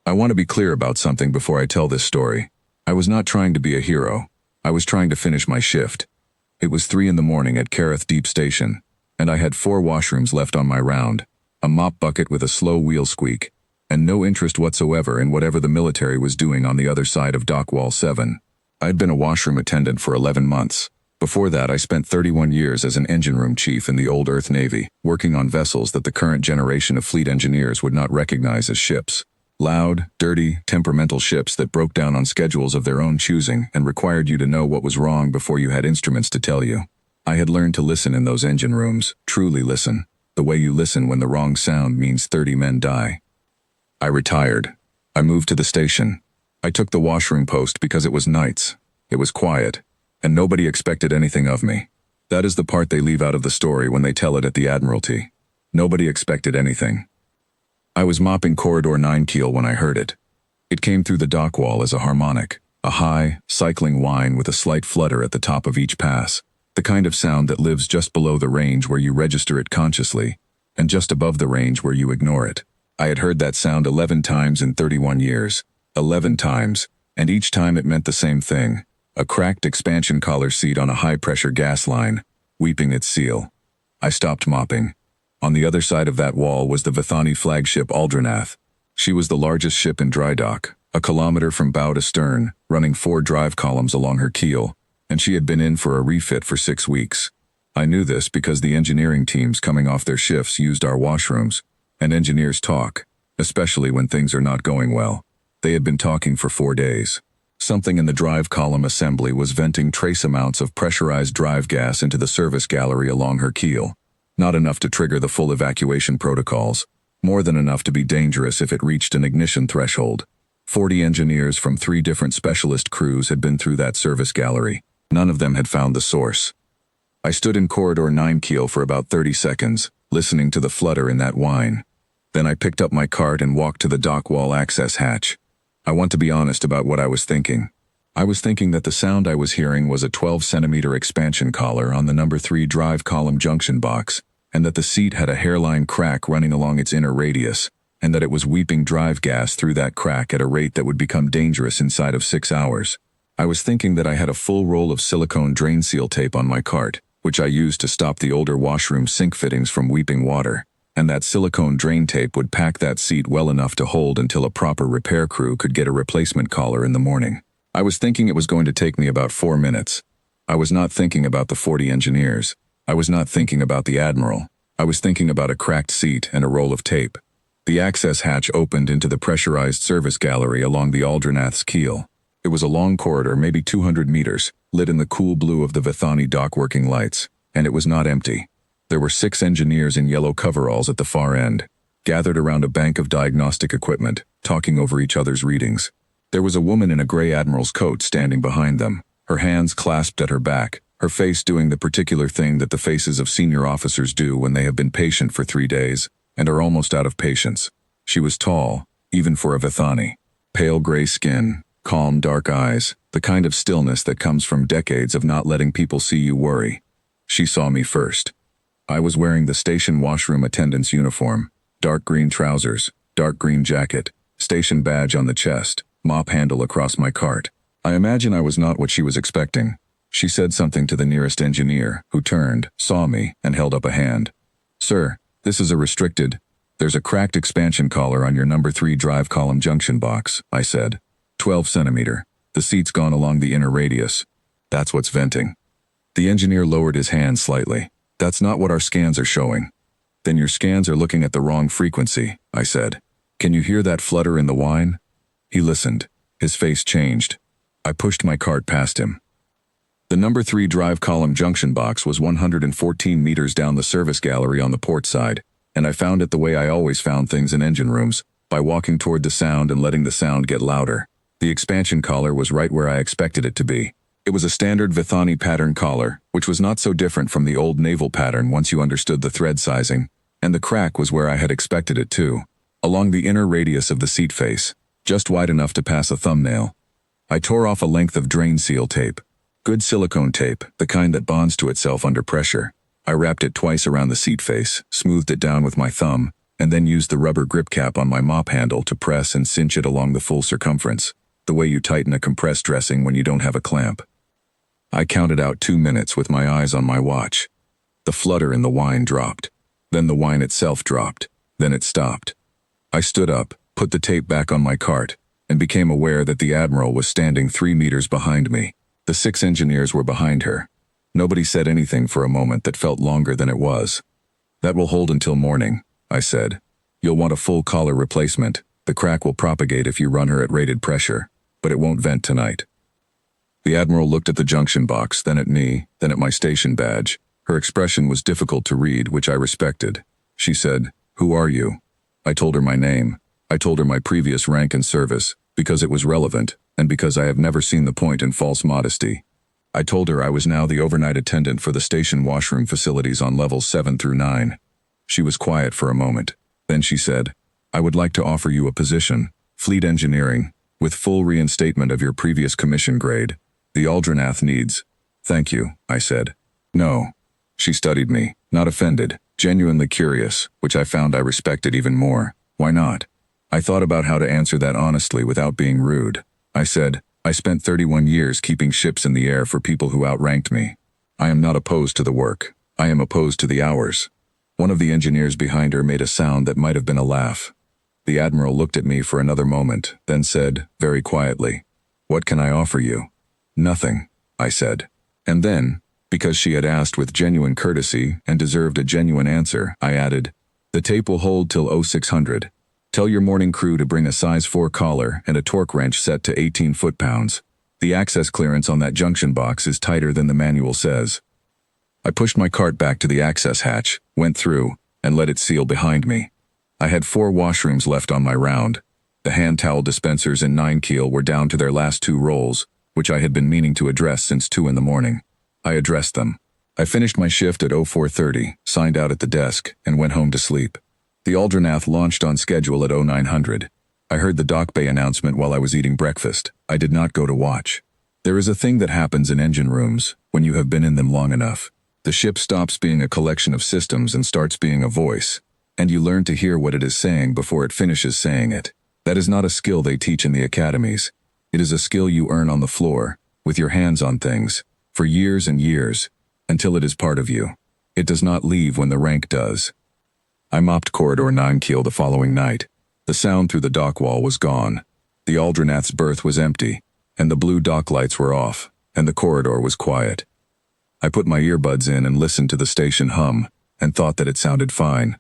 I want to be clear about something before I tell this story. I was not trying to be a hero. I was trying to finish my shift. It was 3 in the morning at Careth Deep Station, and I had 4 washrooms left on my round, a mop bucket with a slow wheel squeak, and no interest whatsoever in whatever the military was doing on the other side of Dock Wall 7. I had been a washroom attendant for 11 months. Before that, I spent 31 years as an engine room chief in the old Earth Navy, working on vessels that the current generation of fleet engineers would not recognize as ships. Loud, dirty, temperamental ships that broke down on schedules of their own choosing and required you to know what was wrong before you had instruments to tell you. I had learned to listen in those engine rooms, truly listen, the way you listen when the wrong sound means 30 men die. I retired. I moved to the station. I took the washroom post because it was nights. It was quiet, and nobody expected anything of me. That is the part they leave out of the story when they tell it at the Admiralty. Nobody expected anything. I was mopping Corridor 9 keel when I heard it. It came through the dock wall as a harmonic, a high, cycling whine with a slight flutter at the top of each pass, the kind of sound that lives just below the range where you register it consciously, and just above the range where you ignore it. I had heard that sound 11 times in 31 years, 11 times, and each time it meant the same thing, a cracked expansion collar seat on a high-pressure gas line, weeping its seal. I stopped mopping. On the other side of that wall was the Vithani flagship Aldranath. She was the largest ship in dry dock, a kilometer from bow to stern, running 4 drive columns along her keel, and she had been in for a refit for 6 weeks. I knew this because the engineering teams coming off their shifts used our washrooms, and engineers talk, especially when things are not going well. They had been talking for 4 days. Something in the drive column assembly was venting trace amounts of pressurized drive gas into the service gallery along her keel. Not enough to trigger the full evacuation protocols, more than enough to be dangerous if it reached an ignition threshold. 40 engineers from 3 different specialist crews had been through that service gallery. None of them had found the source. I stood in Corridor 9 keel for about 30 seconds, listening to the flutter in that whine. Then I picked up my cart and walked to the dock wall access hatch. I want to be honest about what I was thinking. I was thinking that the sound I was hearing was a 12-centimeter expansion collar on the number 3 drive column junction box, and that the seat had a hairline crack running along its inner radius, and that it was weeping drive gas through that crack at a rate that would become dangerous inside of 6 hours. I was thinking that I had a full roll of silicone drain seal tape on my cart, which I used to stop the older washroom sink fittings from weeping water, and that silicone drain tape would pack that seat well enough to hold until a proper repair crew could get a replacement collar in the morning. I was thinking it was going to take me about 4 minutes. I was not thinking about the 40 engineers. I was not thinking about the Admiral. I was thinking about a cracked seat and a roll of tape. The access hatch opened into the pressurized service gallery along the Aldranath's keel. It was a long corridor, maybe 200 meters, lit in the cool blue of the Vithani dock working lights, and it was not empty. There were 6 engineers in yellow coveralls at the far end, gathered around a bank of diagnostic equipment, talking over each other's readings. There was a woman in a gray admiral's coat standing behind them, her hands clasped at her back, her face doing the particular thing that the faces of senior officers do when they have been patient for 3 days and are almost out of patience. She was tall, even for a Vithani. Pale gray skin, calm dark eyes, the kind of stillness that comes from decades of not letting people see you worry. She saw me first. I was wearing the station washroom attendant's uniform, dark green trousers, dark green jacket, station badge on the chest, mop handle across my cart. I imagine I was not what she was expecting. She said something to the nearest engineer, who turned, saw me, and held up a hand. "Sir, this is a restricted. There's a cracked expansion collar on your number 3 drive column junction box," I said. 12 centimeter. The seat's gone along the inner radius. That's what's venting. The engineer lowered his hand slightly. "That's not what our scans are showing." "Then your scans are looking at the wrong frequency," I said. "Can you hear that flutter in the whine?" He listened. His face changed. I pushed my cart past him. The number 3 drive column junction box was 114 meters down the service gallery on the port side, and I found it the way I always found things in engine rooms, by walking toward the sound and letting the sound get louder. The expansion collar was right where I expected it to be. It was a standard Vithani pattern collar, which was not so different from the old naval pattern once you understood the thread sizing, and the crack was where I had expected it too, along the inner radius of the seat face, just wide enough to pass a thumbnail. I tore off a length of drain seal tape. Good silicone tape, the kind that bonds to itself under pressure. I wrapped it twice around the seat face, smoothed it down with my thumb, and then used the rubber grip cap on my mop handle to press and cinch it along the full circumference, the way you tighten a compressed dressing when you don't have a clamp. I counted out 2 minutes with my eyes on my watch. The flutter in the wine dropped. Then the wine itself dropped. Then it stopped. I stood up, put the tape back on my cart, and became aware that the Admiral was standing 3 meters behind me. The 6 engineers were behind her. Nobody said anything for a moment that felt longer than it was. "That will hold until morning," I said. "You'll want a full collar replacement. The crack will propagate if you run her at rated pressure, but it won't vent tonight." The Admiral looked at the junction box, then at me, then at my station badge. Her expression was difficult to read, which I respected. She said, "Who are you?" I told her my name. I told her my previous rank and service, because it was relevant, and because I have never seen the point in false modesty. I told her I was now the overnight attendant for the station washroom facilities on levels 7 through 9. She was quiet for a moment. Then she said, "I would like to offer you a position, fleet engineering, with full reinstatement of your previous commission grade. The Aldranath needs." "Thank you," I said. "No." She studied me, not offended, genuinely curious, which I found I respected even more. "Why not?" I thought about how to answer that honestly without being rude. I said, "I spent 31 years keeping ships in the air for people who outranked me. I am not opposed to the work. I am opposed to the hours." One of the engineers behind her made a sound that might have been a laugh. The Admiral looked at me for another moment, then said, very quietly, "What can I offer you?" "Nothing," I said. And then, because she had asked with genuine courtesy and deserved a genuine answer, I added, "The tape will hold till 0600. Tell your morning crew to bring a size 4 collar and a torque wrench set to 18 foot-pounds. The access clearance on that junction box is tighter than the manual says." I pushed my cart back to the access hatch, went through, and let it seal behind me. I had 4 washrooms left on my round. The hand towel dispensers in 9 keel were down to their last 2 rolls, which I had been meaning to address since 2 in the morning. I addressed them. I finished my shift at 0430, signed out at the desk, and went home to sleep. The Aldranath launched on schedule at 0900. I heard the dock bay announcement while I was eating breakfast. I did not go to watch. There is a thing that happens in engine rooms when you have been in them long enough. The ship stops being a collection of systems and starts being a voice, and you learn to hear what it is saying before it finishes saying it. That is not a skill they teach in the academies. It is a skill you earn on the floor, with your hands on things, for years and years, until it is part of you. It does not leave when the rank does. I mopped corridor 9 keel the following night. The sound through the dock wall was gone. The Aldranath's berth was empty, and the blue dock lights were off, and the corridor was quiet. I put my earbuds in and listened to the station hum, and thought that it sounded fine.